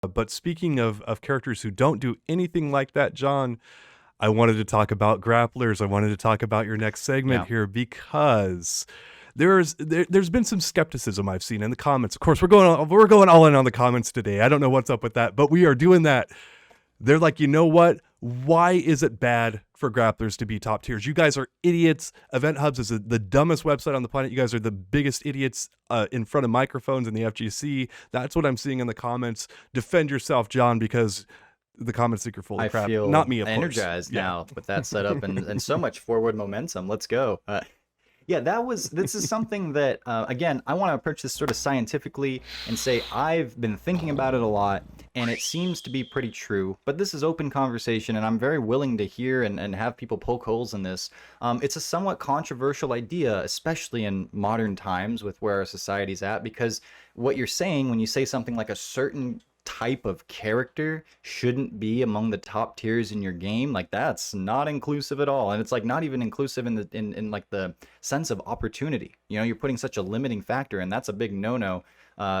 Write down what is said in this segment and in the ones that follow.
But speaking of characters who don't do anything like that, John, I wanted to talk about grapplers. I wanted to talk about your next segment Yeah. here because there's been some skepticism I've seen in the comments. Of course, we're going all in on the comments today. I don't know what's up with that, but we are doing that. They're like, you know what? Why is it bad for grapplers to be top tiers? You guys are idiots. Event Hubs is the dumbest website on the planet. You guys are the biggest idiots in front of microphones in the FGC. That's what I'm seeing in the comments. Defend yourself, John, because the comments think you're full of I crap. Not feel me, of course. energized Yeah. now with that setup and so much forward momentum. Let's go. Yeah, this is something that, again, I want to approach this sort of scientifically and say I've been thinking about it a lot and it seems to be pretty true, but this is open conversation and I'm very willing to hear and have people poke holes in this. It's a somewhat controversial idea, especially in modern times with where our society's at, because what you're saying when you say something like a certain type of character shouldn't be among the top tiers in your game, like that's not inclusive at all, and it's like not even inclusive in the in like the sense of opportunity. You're putting such a limiting factor, and that's a big no-no.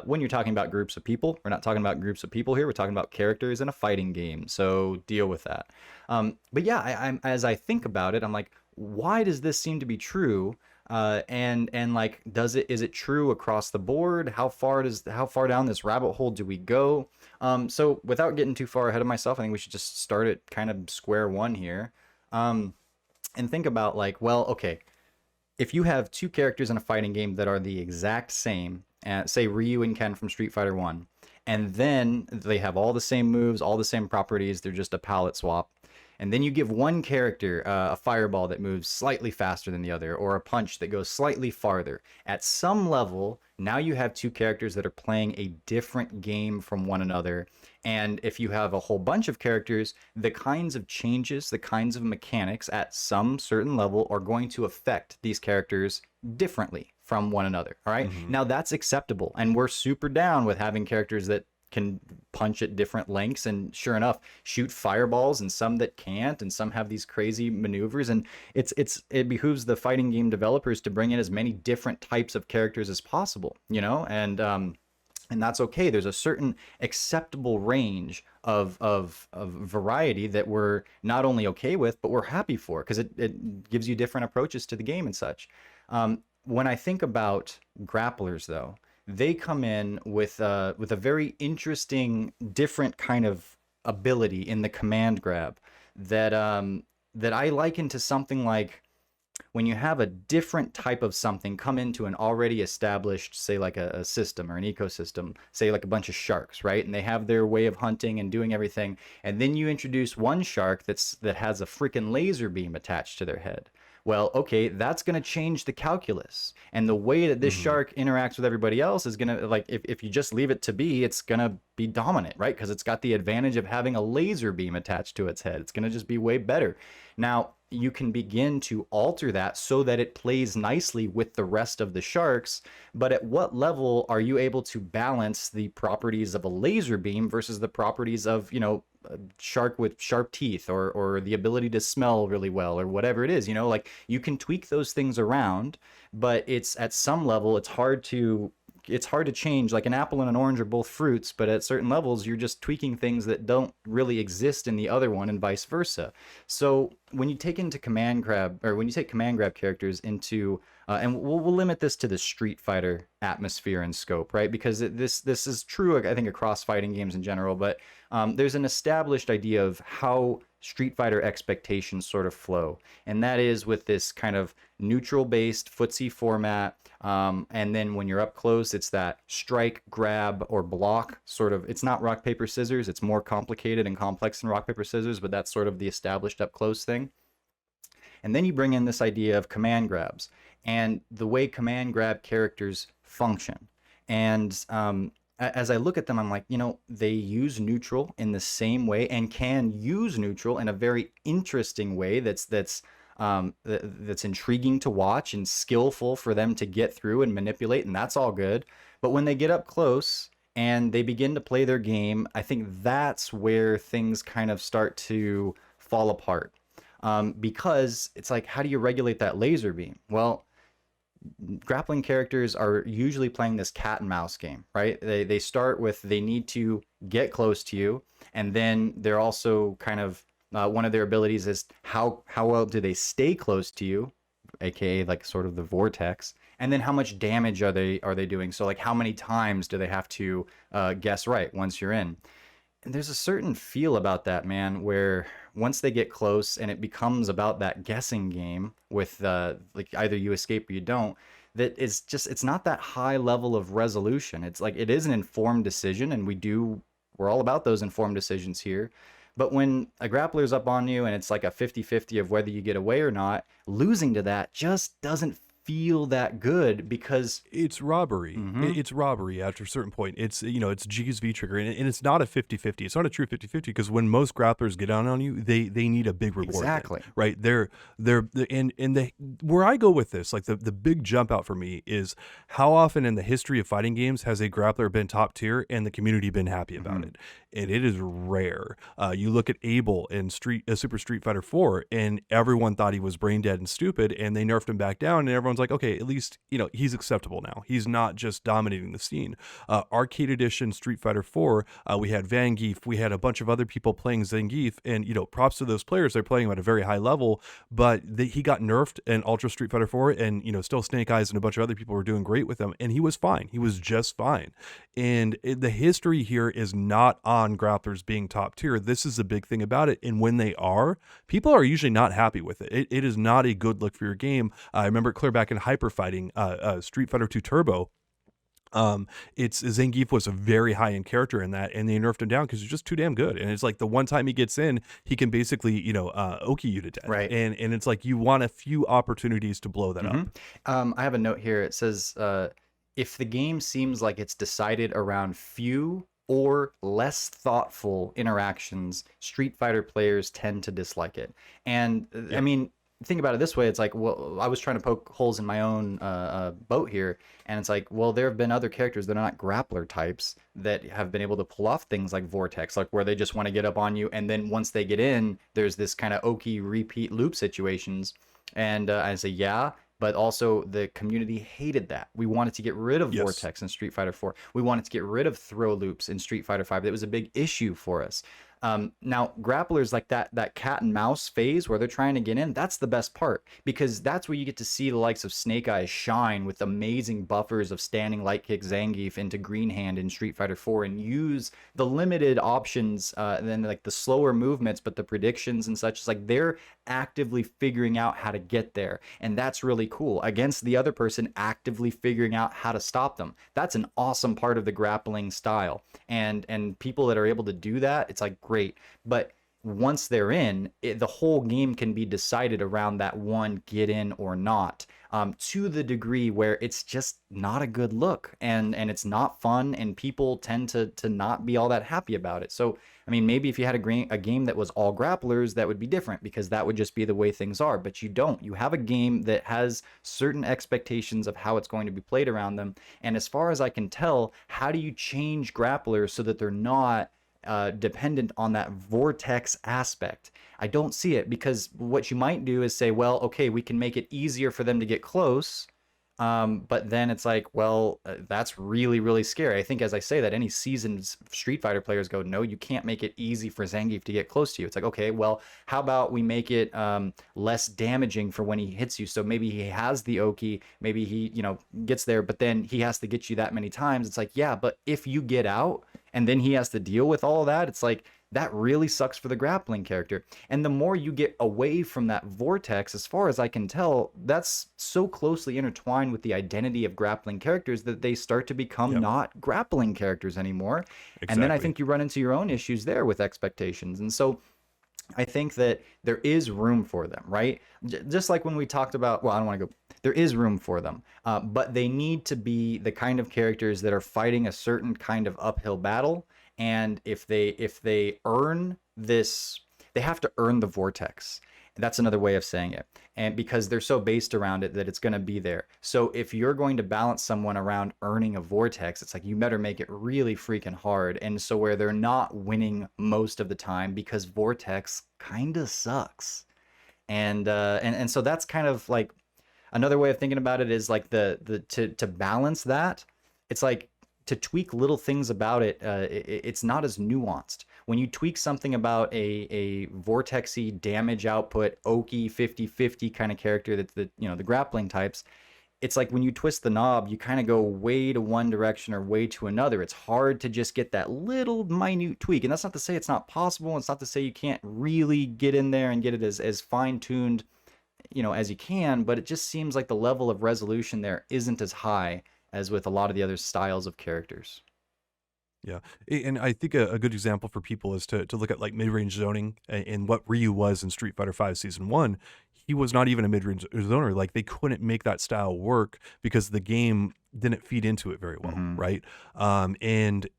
When you're talking about groups of people, we're not talking about groups of people here, we're talking about characters in a fighting game, so deal with that. But yeah, I'm as I think about it, I'm like, why does this seem to be true? And like, is it true across the board? How far down this rabbit hole do we go? So without getting too far ahead of myself, I think we should just start at kind of square one here. Um, and think about like, well, okay, if you have two characters in a fighting game that are the exact same, say Ryu and Ken from Street Fighter 1, and then they have all the same moves, all the same properties, they're just a palette swap. And then you give one character a fireball that moves slightly faster than the other, or a punch that goes slightly farther. At some level, now you have two characters that are playing a different game from one another. And if you have a whole bunch of characters, the kinds of changes, the kinds of mechanics at some certain level are going to affect these characters differently from one another. All right. Mm-hmm. Now that's acceptable. And we're super down with having characters that can punch at different lengths and sure enough shoot fireballs, and some that can't, and some have these crazy maneuvers. And it behooves the fighting game developers to bring in as many different types of characters as possible, and that's okay. There's a certain acceptable range of variety that we're not only okay with, but we're happy for, because it gives you different approaches to the game and such. When I think about grapplers, though, they come in with a very interesting, different kind of ability in the command grab that I liken to something like when you have a different type of something come into an already established, say like a system or an ecosystem, say like a bunch of sharks, right? And they have their way of hunting and doing everything. And then you introduce one shark that has a freaking laser beam attached to their head. Well, okay, that's going to change the calculus. And the way that this Mm-hmm. shark interacts with everybody else is going to, like, if you just leave it to be, it's going to be dominant, right? Because it's got the advantage of having a laser beam attached to its head. It's going to just be way better. Now, you can begin to alter that so that it plays nicely with the rest of the sharks. But at what level are you able to balance the properties of a laser beam versus the properties of, a shark with sharp teeth, or the ability to smell really well, or whatever it is? Like, you can tweak those things around, but it's at some level it's hard to change. Like, an apple and an orange are both fruits, but at certain levels you're just tweaking things that don't really exist in the other one, and vice versa. So when you take command grab characters into and we'll limit this to the Street Fighter atmosphere and scope, right? Because this is true, I think, across fighting games in general. But there's an established idea of how Street Fighter expectations sort of flow, and that is with this kind of neutral-based footsie format. And then when you're up close, it's that strike, grab, or block sort of. It's not rock, paper, scissors. It's more complicated and complex than rock, paper, scissors, but that's sort of the established up close thing. And then you bring in this idea of command grabs and the way command grab characters function. And as I look at them, I'm like, they use neutral in the same way, and can use neutral in a very interesting way that's intriguing to watch and skillful for them to get through and manipulate, and that's all good. But when they get up close and they begin to play their game, I think that's where things kind of start to fall apart. Because it's like, how do you regulate that laser beam? Well, grappling characters are usually playing this cat and mouse game, right? They start with they need to get close to you, and then they're also kind of one of their abilities is how well do they stay close to you, aka like sort of the vortex, and then how much damage are they doing? So like how many times do they have to guess right once you're in? And there's a certain feel about that, man, where once they get close and it becomes about that guessing game with like either you escape or you don't, that is just it's not that high level of resolution. It's like it is an informed decision, and we're all about those informed decisions here. But when a grappler's up on you and it's like a 50-50 of whether you get away or not, losing to that just doesn't feel that good because It's robbery. Mhm. It's robbery after a certain point. It's, it's G's V trigger, and it's not a 50-50. It's not a true 50-50 because when most grapplers get down on you, they need a big reward then, Exactly. right? And they where I go with this, like the big jump out for me is how often in the history of fighting games has a grappler been top tier and the community been happy about Mhm. it? And it is rare. You look at Abel in Super Street Fighter 4, and everyone thought he was brain dead and stupid, and they nerfed him back down, and everyone's like, okay, at least he's acceptable now. He's not just dominating the scene. Arcade Edition Street Fighter 4, we had Zangief, we had a bunch of other people playing Zangief, and props to those players. They're playing him at a very high level, but he got nerfed in Ultra Street Fighter 4, and still Snake Eyes and a bunch of other people were doing great with him, and he was fine. He was just fine. And the history here is not on grapplers being top tier. This is the big thing about it. And when they are, people are usually not happy with it. It is not a good look for your game. I remember it clear back in Hyper Fighting, Street Fighter 2 Turbo. It's Zangief was a very high end character in that, and they nerfed him down because he's just too damn good. And it's like the one time he gets in, he can basically oki you to death. Right. And it's like you want a few opportunities to blow that up. I have a note here. It says, if the game seems like it's decided around few or less thoughtful interactions, Street Fighter players tend to dislike it. And I Yep. mean, think about it this way. It's like, well, I was trying to poke holes in my own boat here. And it's like, well, there have been other characters that are not grappler types that have been able to pull off things like Vortex, like where they just want to get up on you. And then once they get in, there's this kind of oki repeat loop situations. And I say, yeah, but also the community hated that. We wanted to get rid of Yes. Vortex in Street Fighter 4. We wanted to get rid of throw loops in Street Fighter 5. That was a big issue for us. Now grapplers like that cat and mouse phase where they're trying to get in, that's the best part because that's where you get to see the likes of Snake Eyes shine with amazing buffers of standing light kick Zangief into green hand in Street Fighter 4 and use the limited options and then like the slower movements but the predictions and such. It's like they're actively figuring out how to get there, and that's really cool against the other person actively figuring out how to stop them. That's an awesome part of the grappling style, and people that are able to do that, it's like great. But once they're in it, the whole game can be decided around that one get in or not, to the degree where it's just not a good look, and it's not fun, and people tend to not be all that happy about it. So I mean, maybe if you had a game that was all grapplers, that would be different because that would just be the way things are. But you don't. You have a game that has certain expectations of how it's going to be played around them. And as far as I can tell, how do you change grapplers so that they're not dependent on that vortex aspect? I don't see it because what you might do is say, well, okay, we can make it easier for them to get close. But then it's like, well, that's really, really scary. I think as I say that, any seasoned Street Fighter players go, no, you can't make it easy for Zangief to get close to you. It's like, okay, well, how about we make it less damaging for when he hits you? So maybe he has the Oki, maybe he, gets there, but then he has to get you that many times. It's like, yeah, but if you get out and then he has to deal with all of that, it's like, that really sucks for the grappling character. And the more you get away from that vortex, as far as I can tell, that's so closely intertwined with the identity of grappling characters that they start to become Yep. not grappling characters anymore. And then I Exactly. think you run into your own issues there with expectations. And so I think that there is room for them, right? Just like when we talked about, well, I don't want to go, there is room for them, but they need to be the kind of characters that are fighting a certain kind of uphill battle. And if they earn this, they have to earn the vortex. That's another way of saying it. And because they're so based around it that it's going to be there. So if you're going to balance someone around earning a vortex, it's like you better make it really freaking hard. And so where they're not winning most of the time because vortex kind of sucks. And so that's kind of like Another way of thinking about it is like to balance that, it's like to tweak little things about it. It's not as nuanced. When you tweak something about a vortexy damage output, oaky 50/50 kind of character that's the grappling types, it's like when you twist the knob, you kind of go way to one direction or way to another. It's hard to just get that little minute tweak. And that's not to say it's not possible. It's not to say you can't really get in there and get it as fine tuned, as you can, but it just seems like the level of resolution there isn't as high as with a lot of the other styles of characters. Yeah, and I think a good example for people is to look at like mid range zoning and what Ryu was in Street Fighter V Season One. He was not even a mid range zoner. Like they couldn't make that style work because the game didn't feed into it very well, Hmm. right? And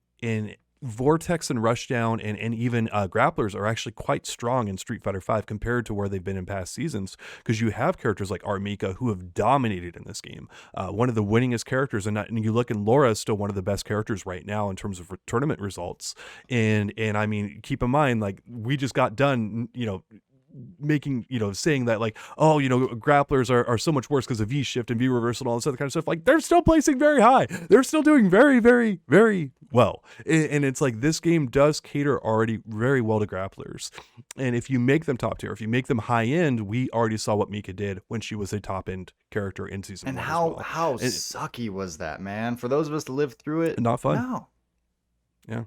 Vortex and Rushdown and even grapplers are actually quite strong in Street Fighter V compared to where they've been in past seasons, because you have characters like Armika who have dominated in this game. One of the winningest characters, and you look, and Laura is still one of the best characters right now in terms of tournament results. And I mean, keep in mind, like we just got done, making, saying that like, oh, grapplers are so much worse because of V shift and V reversal and all this other kind of stuff. Like they're still placing very high. They're still doing very, very, very well. And it's like this game does cater already very well to grapplers. And if you make them top tier, if you make them high end, we already saw what Mika did when she was a top end character in season And one how as well. how And sucky was that, man? For those of us to live through it, not fun. no. Yeah.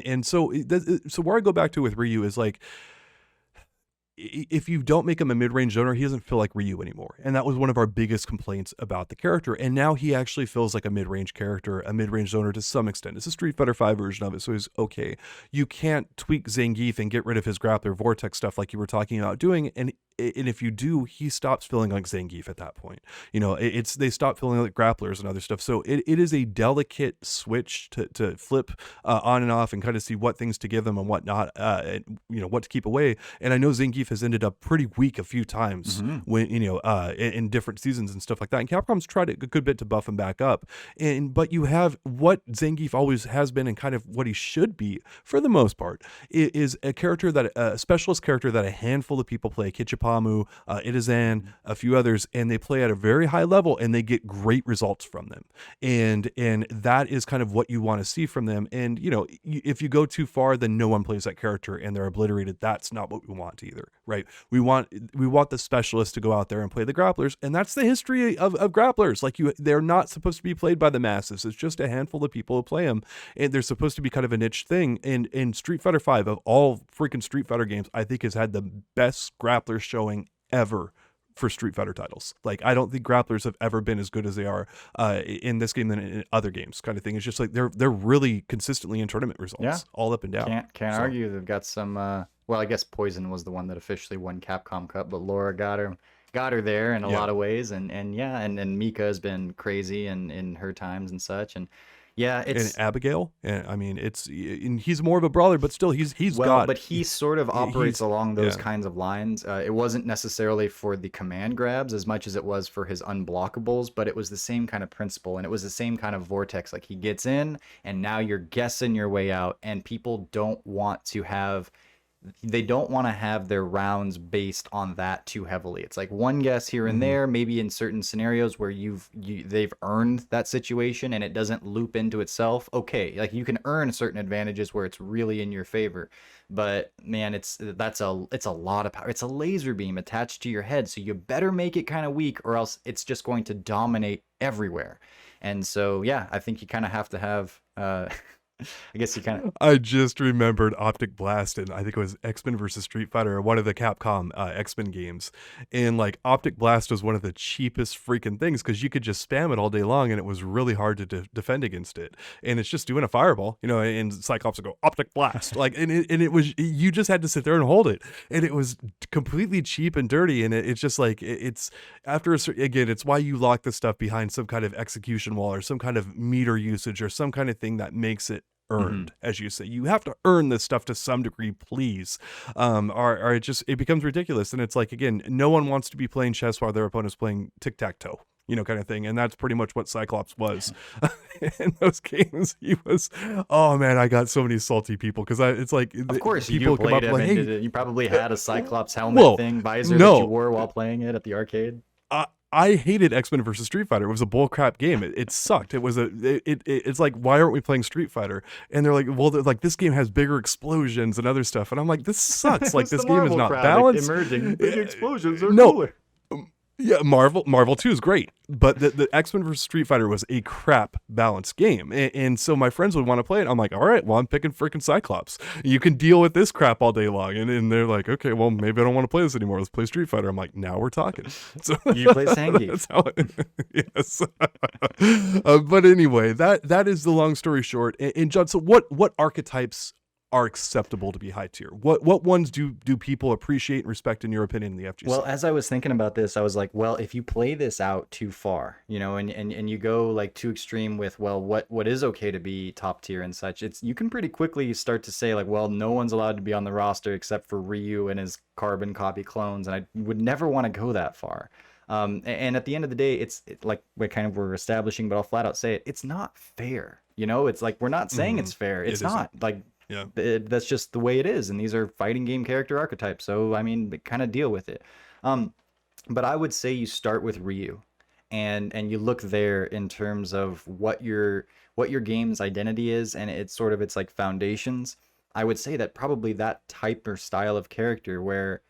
And so where I go back to with Ryu is like, if you don't make him a mid-range zoner, he doesn't feel like Ryu anymore. And that was one of our biggest complaints about the character. And now he actually feels like a mid-range character, a mid-range zoner to some extent. It's a Street Fighter V version of it, so he's okay. You can't tweak Zangief and get rid of his grappler vortex stuff like you were talking about doing. And if you do, he stops feeling like Zangief at that point. They stop feeling like grapplers and other stuff. So it is a delicate switch to flip on and off and kind of see what things to give them and what not, and, what to keep away. And I know Zangief has ended up pretty weak a few times when in different seasons and stuff like that. And Capcom's tried a good bit to buff him back up. But you have what Zangief always has been and kind of what he should be for the most part is a character that a specialist character that a handful of people play. Kichipamu, Itazan, a few others, and they play at a very high level and they get great results from them. And that is kind of what you want to see from them. And if you go too far, then no one plays that character and they're obliterated. That's not what we want either, right? We want the specialists to go out there and play the grapplers, and that's the history of grapplers. Like they're not supposed to be played by the masses. It's just a handful of people who play them, and they're supposed to be kind of a niche thing. And in Street Fighter V, of all freaking Street Fighter games, I think has had the best grappler showing ever for Street Fighter titles. Like I don't think grapplers have ever been as good as they are in this game than in other games. Kind of thing. It's just like they're really consistently in tournament results, all up and down. Can't argue. They've got some. Well, I guess Poison was the one that officially won Capcom Cup, but Laura got her there in a lot of ways, and Mika has been crazy in her times and such, and yeah, it's and Abigail, and I mean and he's more of a brawler, but still he's got. But he sort of operates along those kinds of lines. It wasn't necessarily for the command grabs as much as it was for his unblockables, but it was the same kind of principle, and it was the same kind of vortex. Like he gets in, and now you're guessing your way out, and people don't want to have their rounds based on that too heavily. It's like one guess here and there, maybe in certain scenarios where they've earned that situation and it doesn't loop into itself. Okay, like you can earn certain advantages where it's really in your favor, but man, it's a lot of power. It's a laser beam attached to your head, so you better make it kind of weak, or else it's just going to dominate everywhere. And so yeah, I think you kind of have to have I guess you kind of. I just remembered Optic Blast, and I think it was X-Men versus Street Fighter, one of the Capcom X-Men games. And like Optic Blast was one of the cheapest freaking things because you could just spam it all day long, and it was really hard to defend against it. And it's just doing a fireball, and Cyclops would go Optic Blast, like, and it was, you just had to sit there and hold it, and it was completely cheap and dirty. And it's just like it's after again, it's why you lock this stuff behind some kind of execution wall or some kind of meter usage or some kind of thing that makes it earned, as you say. You have to earn this stuff to some degree, please, or it becomes ridiculous. And it's like, again, no one wants to be playing chess while their opponent's playing tic-tac-toe, kind of thing. And that's pretty much what Cyclops was in those games. He was, oh man, I got so many salty people because it's like, of course, people you come played up him, like, and hey, you probably had a Cyclops helmet visor that you wore while playing it at the arcade. I hated X-Men versus Street Fighter. It was a bullcrap game. It sucked. It's like, why aren't we playing Street Fighter? And they're like, well, they're like, this game has bigger explosions and other stuff. And I'm like, this sucks. Like, It's this the game is Marvel not crowd balanced. emerging. Big explosions are No, cooler. yeah, Marvel 2 is great, but the X-Men vs. Street Fighter was a crap balanced game. And so my friends would want to play it. I'm like, all right, well, I'm picking freaking Cyclops. You can deal with this crap all day long. And they're like, okay, well, maybe I don't want to play this anymore. Let's play Street Fighter. I'm like, now we're talking. So You play Zangief. that's how yes. But anyway, that is the long story short. And John, so what archetypes are acceptable to be high tier? What ones do people appreciate and respect in your opinion in the FGC? Well, as I was thinking about this, I was like, well, if you play this out too far, you know, and you go like too extreme with, well, what is okay to be top tier and such, it's you can pretty quickly start to say like, well, no one's allowed to be on the roster except for Ryu and his carbon copy clones, and I would never want to go that far. And at the end of the day, it's like we're establishing, but I'll flat out say it, it's not fair. You know, it's like we're not saying it's fair. It's not like. Yeah. That's just the way it is, and these are fighting game character archetypes, so I mean, kind of deal with it. But I would say you start with Ryu, and you look there in terms of what your game's identity is, and it's like foundations. I would say that probably that type or style of character where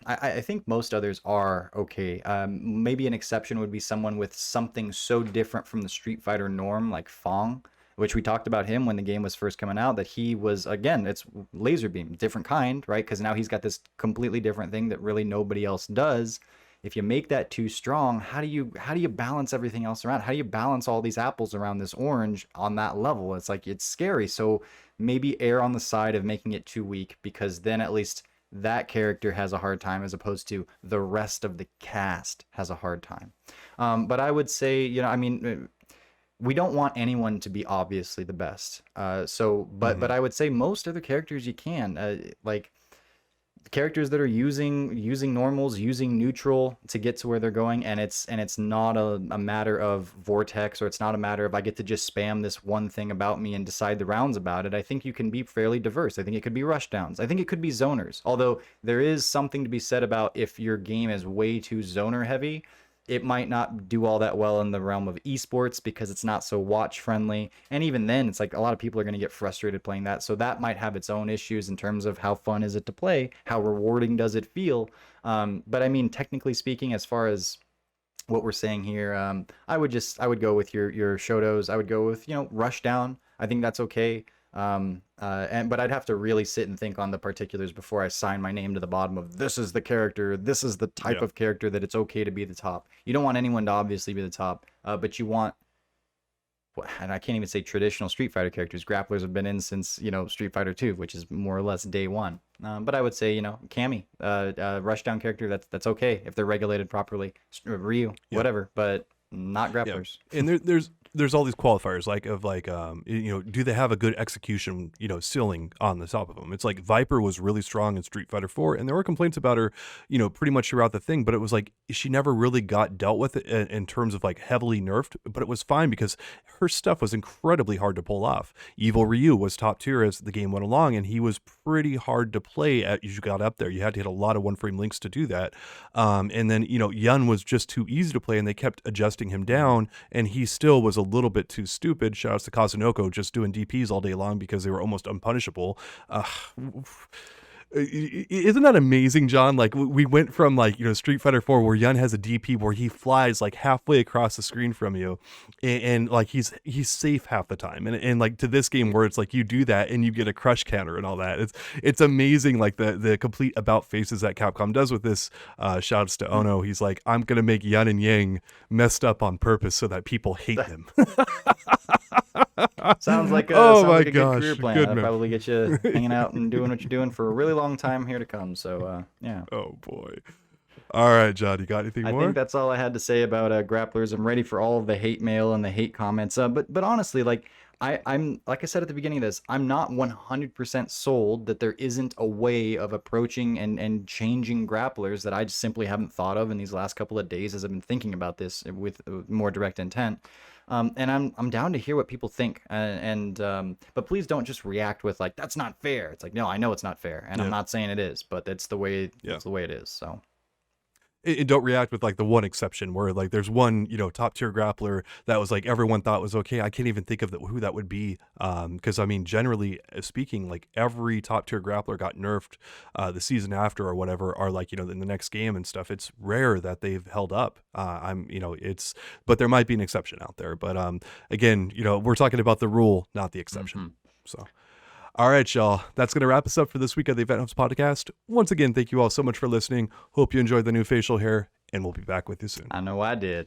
I think most others are okay. Maybe an exception would be someone with something so different from the Street Fighter norm, like Fong, which we talked about him when the game was first coming out, that he was, again, it's laser beam, different kind, right? Because now he's got this completely different thing that really nobody else does. If you make that too strong, how do you balance everything else around? How do you balance all these apples around this orange on that level? It's like, it's scary. So maybe err on the side of making it too weak, because then at least that character has a hard time, as opposed to the rest of the cast has a hard time. But I would say, you know, I mean, we don't want anyone to be obviously the best. But I would say most other characters you can, like characters that are using normals, using neutral to get to where they're going, and it's not a matter of vortex, or it's not a matter of I get to just spam this one thing about me and decide the rounds about it. I think you can be fairly diverse. I think it could be rushdowns. I think it could be zoners. Although there is something to be said about if your game is way too zoner heavy, it might not do all that well in the realm of esports because it's not so watch friendly. And even then, it's like a lot of people are going to get frustrated playing that. So that might have its own issues in terms of how fun is it to play? How rewarding does it feel? But I mean, technically speaking, as far as what we're saying here, I would go with your Shotos. I would go with, you know, Rushdown. I think that's okay. But I'd have to really sit and think on the particulars before I sign my name to the bottom of this is the character, this is the type of character that it's okay to be the top. You don't want anyone to obviously be the top, but you want, and I can't even say traditional Street Fighter characters. Grapplers have been in since, you know, Street Fighter 2, which is more or less day one. But I would say, you know, Cammy, rushdown character, that's okay if they're regulated properly. Ryu, whatever, but not grapplers. Yeah. And there's all these qualifiers you know, do they have a good execution, you know, ceiling on the top of them? It's like Viper was really strong in Street Fighter 4, and there were complaints about her, you know, pretty much throughout the thing, but it was like she never really got dealt with it in terms of like heavily nerfed, but it was fine because her stuff was incredibly hard to pull off. Evil Ryu was top tier as the game went along, and he was pretty hard to play as you got up there. You had to hit a lot of one frame links to do that. And then, you know, Yun was just too easy to play, and they kept adjusting him down, and he still was a little bit too stupid. Shout outs to Kazunoko just doing DPs all day long because they were almost unpunishable. Isn't that amazing, John? Like we went from like, you know, Street Fighter 4 where Yun has a DP where he flies like halfway across the screen from you, and like he's safe half the time, and like to this game where it's like you do that and you get a crush counter and all that. It's amazing, like the complete about faces that Capcom does with this. Shouts to Ono. He's like, I'm gonna make Yun and Yang messed up on purpose so that people hate them. Sounds like a, a good career plan. That'll probably get you hanging out and doing what you're doing for a really long time here to come. So, yeah. Oh, boy. All right, John, you got anything more? I think that's all I had to say about grapplers. I'm ready for all of the hate mail and the hate comments. But honestly, like, I'm like I said at the beginning of this, I'm not 100% sold that there isn't a way of approaching and changing grapplers that I just simply haven't thought of in these last couple of days as I've been thinking about this with more direct intent. And I'm down to hear what people think, but please don't just react with like, that's not fair. It's like, no, I know it's not fair, and I'm not saying it is, but it's the way it is. So and don't react with like the one exception where like there's one, top tier grappler that was like everyone thought was okay. I can't even think of who that would be. Because I mean, generally speaking, like every top tier grappler got nerfed the season after or whatever, or like, in the next game and stuff. It's rare that they've held up. But there might be an exception out there. But again, we're talking about the rule, not the exception. So. All right, y'all. That's going to wrap us up for this week of the Event Hubs podcast. Once again, thank you all so much for listening. Hope you enjoyed the new facial hair, and we'll be back with you soon. I know I did.